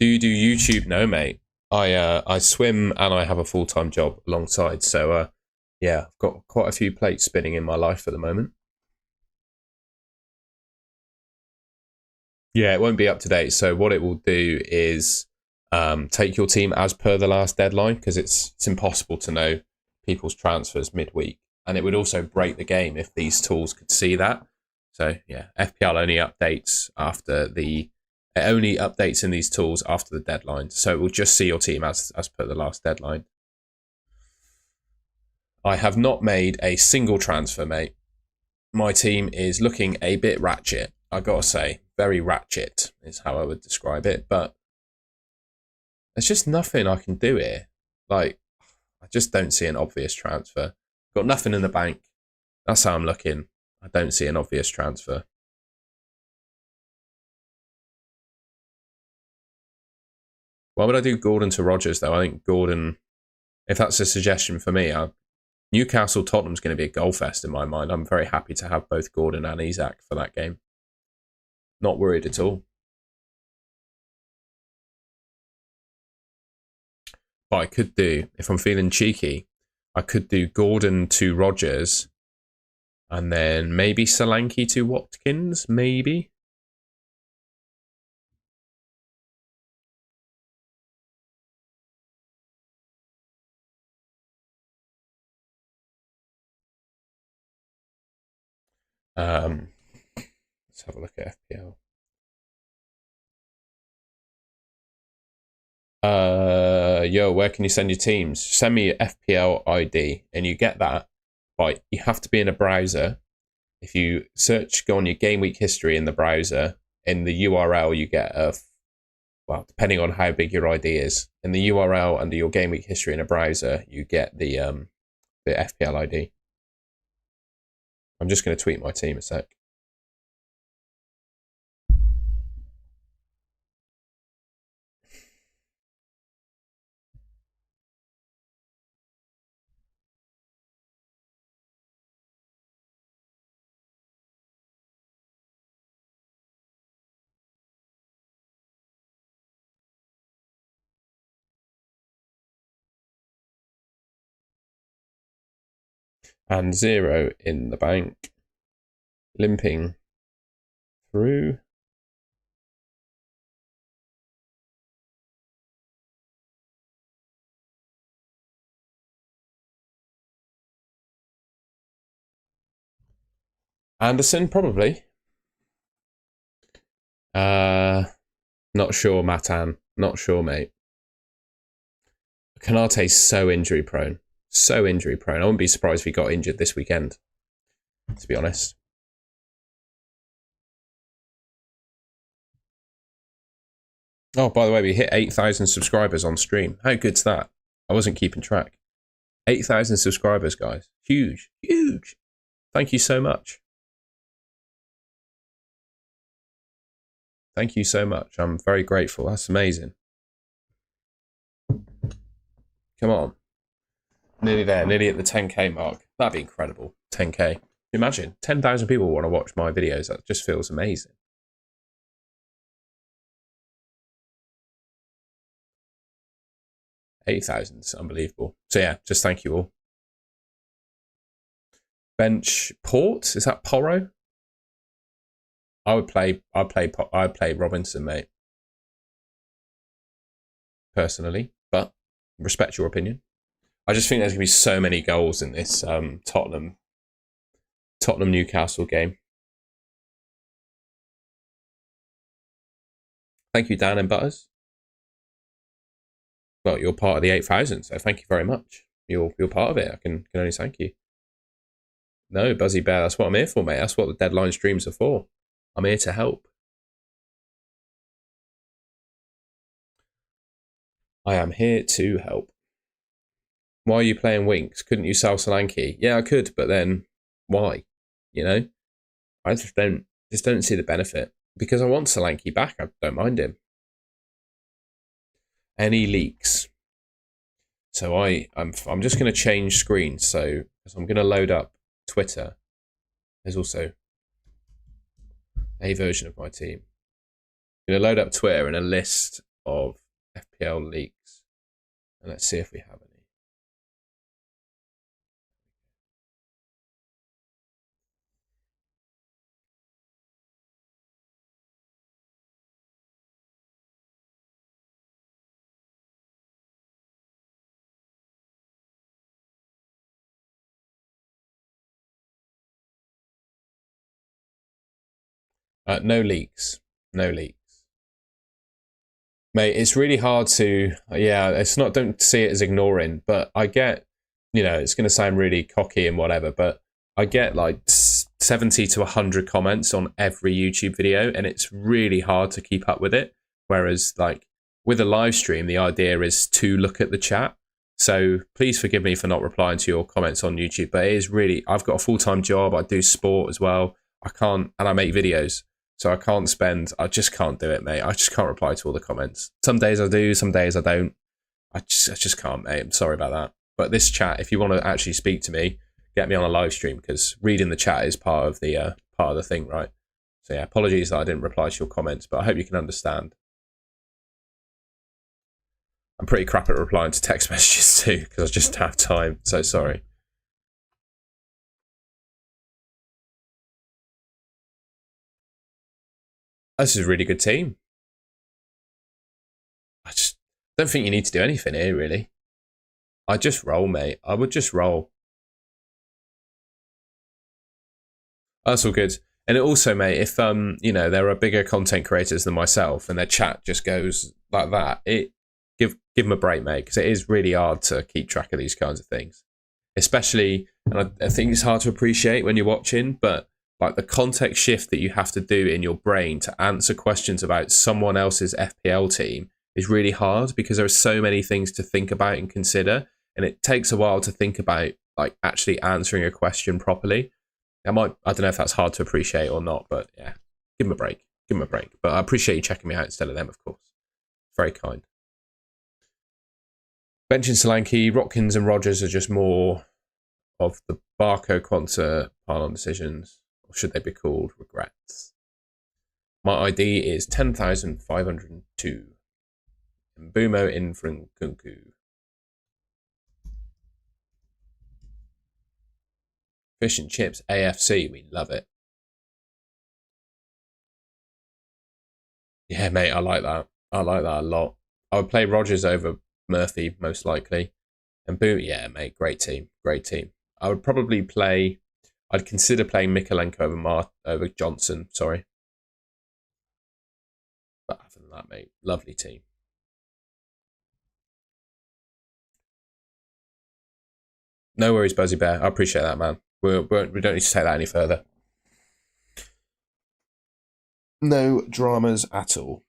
Do you do YouTube? No, mate. I swim and I have a full-time job alongside. So yeah, I've got quite a few plates spinning in my life at the moment. Yeah, it won't be up to date. So what it will do is take your team as per the last deadline, because it's impossible to know people's transfers midweek, and it would also break the game if these tools could see that. So yeah, FPL only updates in these tools after the deadline. So it will just see your team as per the last deadline. I have not made a single transfer, mate. My team is looking a bit ratchet, I gotta say. Very ratchet is how I would describe it, but there's just nothing I can do here. Like, I just don't see an obvious transfer. Got nothing in the bank. That's how I'm looking. I don't see an obvious transfer. Why would I do Gordon to Rodgers, though? I think Gordon, if that's a suggestion for me, Newcastle Tottenham's going to be a goal fest in my mind. I'm very happy to have both Gordon and Isak for that game. Not worried at all. But I could do, if I'm feeling cheeky, I could do Gordon to Rodgers and then maybe Solanke to Watkins, maybe. Let's have a look at FPL. Yo, where can you send your teams? Send me your FPL ID, and you get that. But you have to be in a browser. If you go on your Gameweek history in the browser, in the URL you get well, depending on how big your ID is, in the URL under your Gameweek history in a browser, you get the FPL ID. I'm just going to tweet my team a sec. And 0 in the bank. Limping through. Anderson, probably. Not sure, Matan. Not sure, mate. Kanate's so injury prone. So injury prone. I wouldn't be surprised if he got injured this weekend, to be honest. Oh, by the way, we hit 8,000 subscribers on stream. How good's that? I wasn't keeping track. 8,000 subscribers, guys. Huge. Huge. Thank you so much. Thank you so much. I'm very grateful. That's amazing. Come on. Nearly there. Nearly at the 10k mark. That'd be incredible. 10k. Imagine. 10,000 people want to watch my videos. That just feels amazing. 8,000 is unbelievable. So yeah, just thank you all. Bench Port, is that Porro? I'd play Robinson, mate. Personally, but respect your opinion. I just think there's gonna be so many goals in this Tottenham Newcastle game. Thank you, Dan and Butters. Well, you're part of the 8,000, so thank you very much. You're part of it. I can only thank you. No, Buzzy Bear, that's what I'm here for, mate. That's what the deadline streams are for. I'm here to help. I am here to help. Why are you playing Winks? Couldn't you sell Solanke? Yeah, I could, but then why? You know, I just don't see the benefit, because I want Solanke back. I don't mind him. Any leaks? So I'm just going to change screens. So I'm going to load up Twitter. There's also a version of my team. I'm going to load up Twitter and a list of FPL leaks. And let's see if we have any. No leaks. No leaks. Mate, it's really hard to, yeah, it's not, don't see it as ignoring, but I get, it's going to sound really cocky and whatever, but I get like 70 to 100 comments on every YouTube video, and it's really hard to keep up with it. Whereas, like, with a live stream, the idea is to look at the chat. So please forgive me for not replying to your comments on YouTube, but it is really, I've got a full-time job, I do sport as well, I can't, and I make videos. So I just can't do it, mate. I just can't reply to all the comments. Some days I do, some days I don't. I just can't, mate. I'm sorry about that. But this chat, if you want to actually speak to me, get me on a live stream, because reading the chat is part of the thing, right? So yeah, apologies that I didn't reply to your comments, but I hope you can understand. I'm pretty crap at replying to text messages too, because I just don't have time. So sorry. This is a really good team. I just don't think you need to do anything here, really. I just roll, mate. I would just roll. That's all good. And also, mate, if there are bigger content creators than myself and their chat just goes like that, give them a break, mate, because it is really hard to keep track of these kinds of things. Especially, and I think it's hard to appreciate when you're watching, but like the context shift that you have to do in your brain to answer questions about someone else's FPL team is really hard, because there are so many things to think about and consider, and it takes a while to think about like actually answering a question properly. I don't know if that's hard to appreciate or not, but yeah, give them a break. Give them a break. But I appreciate you checking me out instead of them, of course. Very kind. Benching Solanke, Watkins and Rogers are just more of the Barco Quanta pile-on decisions. Or should they be called regrets? My ID is 10,502. Mbumo in Kunku. Fish and chips AFC, we love it. Yeah, mate, I like that. I like that a lot. I would play Rogers over Murphy, most likely. And Boom, yeah, mate, great team. Great team. I would probably play, I'd consider playing Mikolenko over Johnson, sorry. But other than that, mate, lovely team. No worries, Buzzy Bear. I appreciate that, man. We don't need to take that any further. No dramas at all.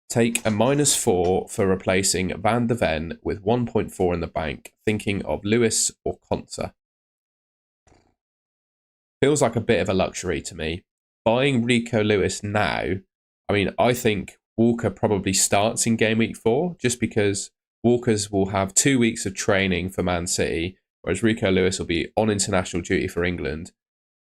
Take a -4 for replacing Van de Ven with 1.4 in the bank, thinking of Lewis or Konsa. Feels like a bit of a luxury to me. Buying Rico Lewis now, I mean, I think Walker probably starts in game week 4, just because Walker's will have 2 weeks of training for Man City, whereas Rico Lewis will be on international duty for England.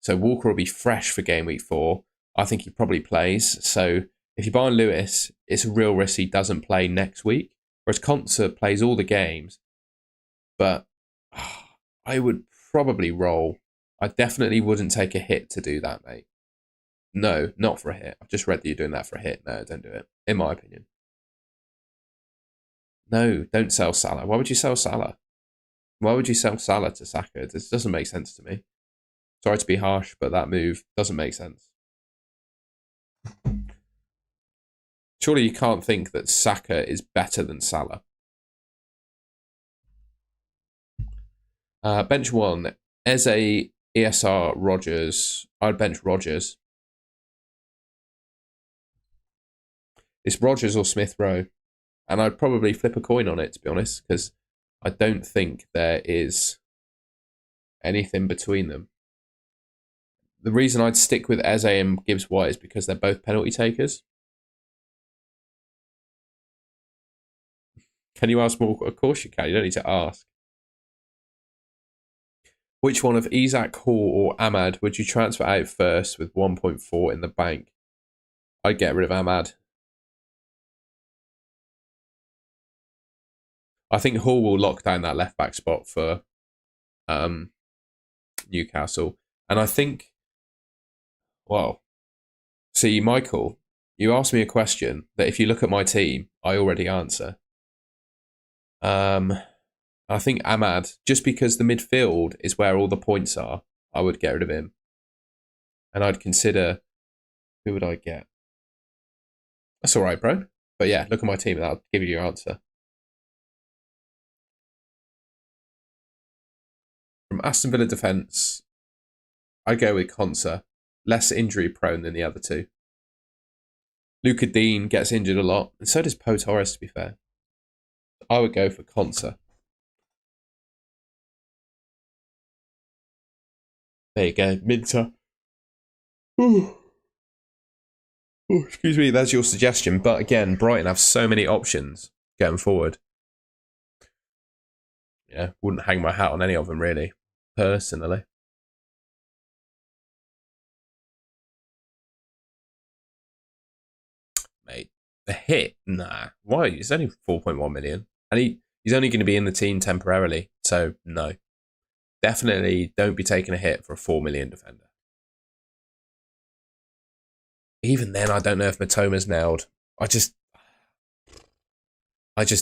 So Walker will be fresh for game week 4. I think he probably plays. So if you buy Lewis, it's a real risk he doesn't play next week. Whereas Konsa plays all the games. But I would probably roll. I definitely wouldn't take a hit to do that, mate. No, not for a hit. I've just read that you're doing that for a hit. No, don't do it, in my opinion. No, don't sell Salah. Why would you sell Salah? Why would you sell Salah to Saka? This doesn't make sense to me. Sorry to be harsh, but that move doesn't make sense. Surely you can't think that Saka is better than Salah. Bench 1, Eze, ESR, Rogers. I'd bench Rogers. It's Rogers or Smith Rowe. And I'd probably flip a coin on it, to be honest, because I don't think there is anything between them. The reason I'd stick with Eze and Gibbs White is because they're both penalty takers. Can you ask more? Of course you can. You don't need to ask. Which one of Isaac, Hall or Ahmad would you transfer out first with 1.4 in the bank? I'd get rid of Ahmad. I think Hall will lock down that left back spot for Newcastle. And I think, well, see, Michael, you asked me a question that if you look at my team, I already answer. I think Ahmad, just because the midfield is where all the points are, I would get rid of him. And I'd consider, who would I get? That's all right, bro. But yeah, look at my team and that'll give you your answer. From Aston Villa defence, I'd go with Konsa. Less injury prone than the other two. Luca Dean gets injured a lot, and so does Poe Torres, to be fair. I would go for Konsa. There you go, Minter. Ooh. Ooh, excuse me, that's your suggestion. But again, Brighton have so many options going forward. Yeah, wouldn't hang my hat on any of them, really, personally. Mate, the hit? Nah. Why? It's only 4.1 million. And he's only going to be in the team temporarily. So, no. Definitely don't be taking a hit for a 4 million defender. Even then, I don't know if Matoma's nailed. I just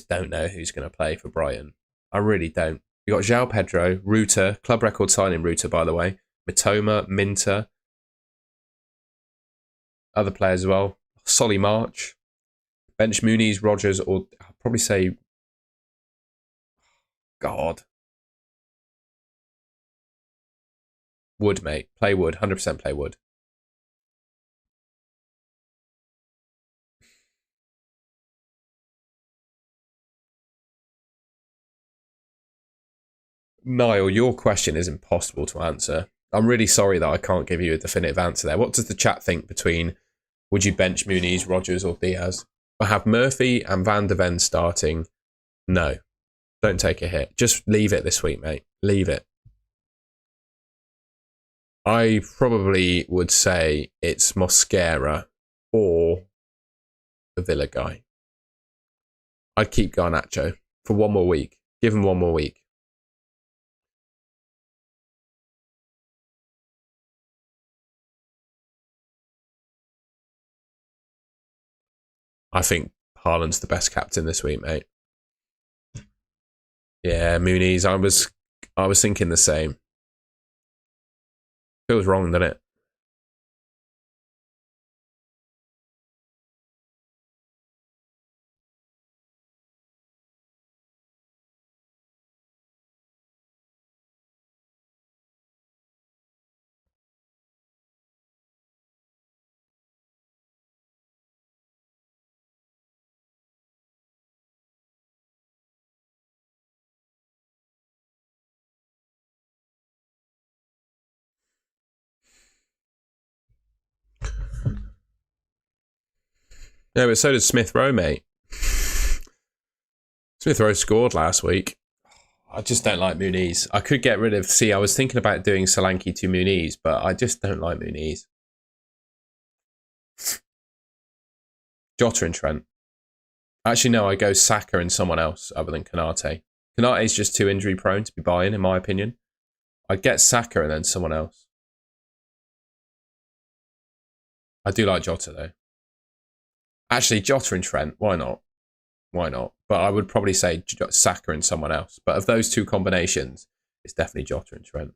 don't know who's going to play for Brighton. I really don't. You got João Pedro, Ruta, club record signing Ruta, by the way. Matoma, Minter, other players as well. Solly March, bench Muniz, Rogers, or I'll probably say, God, Wood, mate. Play Wood, 100% play Wood. Niall, your question is impossible to answer. I'm really sorry that I can't give you a definitive answer there. What does the chat think between would you bench Muniz, Rogers, or Diaz? I have Murphy and Van der Ven starting. No, don't take a hit. Just leave it this week, mate. Leave it. I probably would say it's Mosquera or the Villa guy. I'd keep Garnacho for one more week. Give him one more week. I think Haaland's the best captain this week, mate. Yeah, Muniz. I was thinking the same. Feels wrong, doesn't it? No, but so did Smith Rowe, mate. Smith Rowe scored last week. I just don't like Muniz. I could get rid of. See, I was thinking about doing Solanke to Muniz, but I just don't like Muniz. Jota and Trent. Actually, no, I go Saka and someone else other than Kanate. Kanate is just too injury prone to be buying, in my opinion. I'd get Saka and then someone else. I do like Jota, though. Actually, Jota and Trent, why not? Why not? But I would probably say Saka and someone else. But of those two combinations, it's definitely Jota and Trent.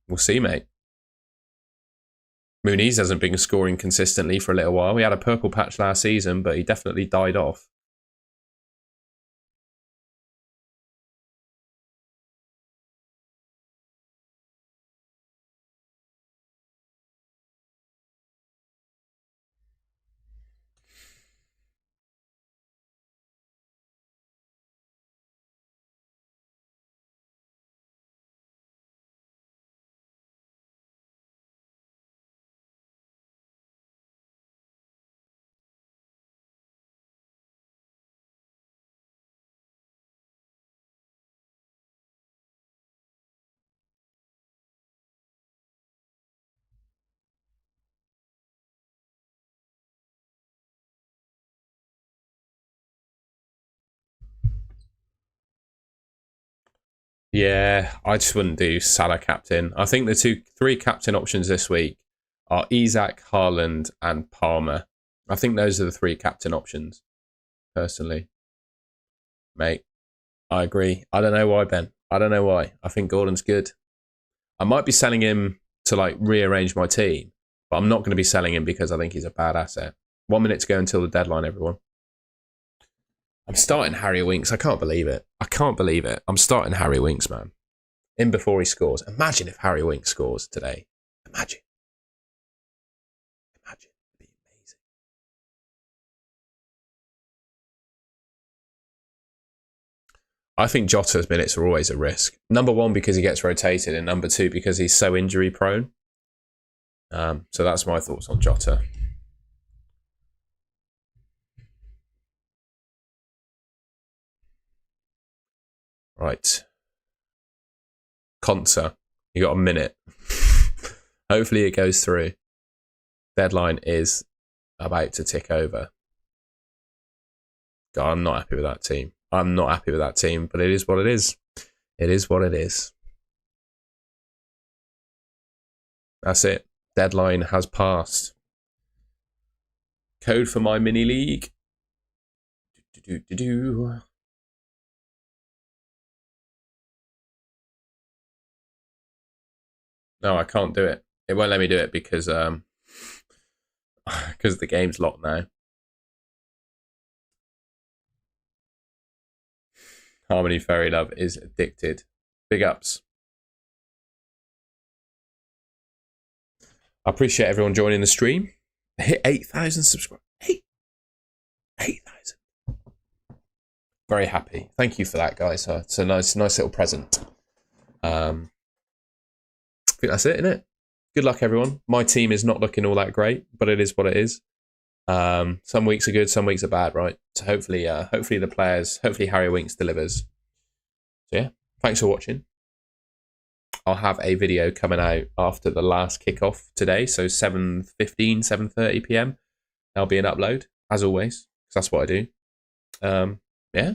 We'll see, mate. Muniz hasn't been scoring consistently for a little while. We had a purple patch last season, but he definitely died off. Yeah, I just wouldn't do Salah captain. I think the three captain options this week are Isak, Haaland, and Palmer. I think those are the three captain options, personally. Mate, I agree. I don't know why, Ben. I don't know why. I think Gordon's good. I might be selling him to like rearrange my team, but I'm not going to be selling him because I think he's a bad asset. 1 minute to go until the deadline, everyone. I'm starting Harry Winks. I can't believe it. I can't believe it. I'm starting Harry Winks, man. In before he scores. Imagine if Harry Winks scores today. Imagine. Imagine. It'd be amazing. I think Jota's minutes are always a risk. Number one, because he gets rotated, and number two, because he's so injury prone. So that's my thoughts on Jota. Right. Conser, you got a minute. Hopefully it goes through. Deadline is about to tick over. God, I'm not happy with that team. I'm not happy with that team, but it is what it is. It is what it is. That's it. Deadline has passed. Code for my mini league. No, I can't do it. It won't let me do it because because the game's locked now. Harmony Fairy Love is addicted. Big ups. I appreciate everyone joining the stream. Hit 8,000 subscribers. 8,000. Very happy. Thank you for that, guys. It's a nice little present. I think that's it, isn't it? Good luck, everyone. My team is not looking all that great, but it is what it is. Some weeks are good, some weeks are bad, right? So hopefully the players, hopefully Harry Winks delivers. So yeah, thanks for watching. I'll have a video coming out after the last kickoff today, so 7:15, 7:30 p.m. There'll be an upload, as always, because that's what I do. Yeah,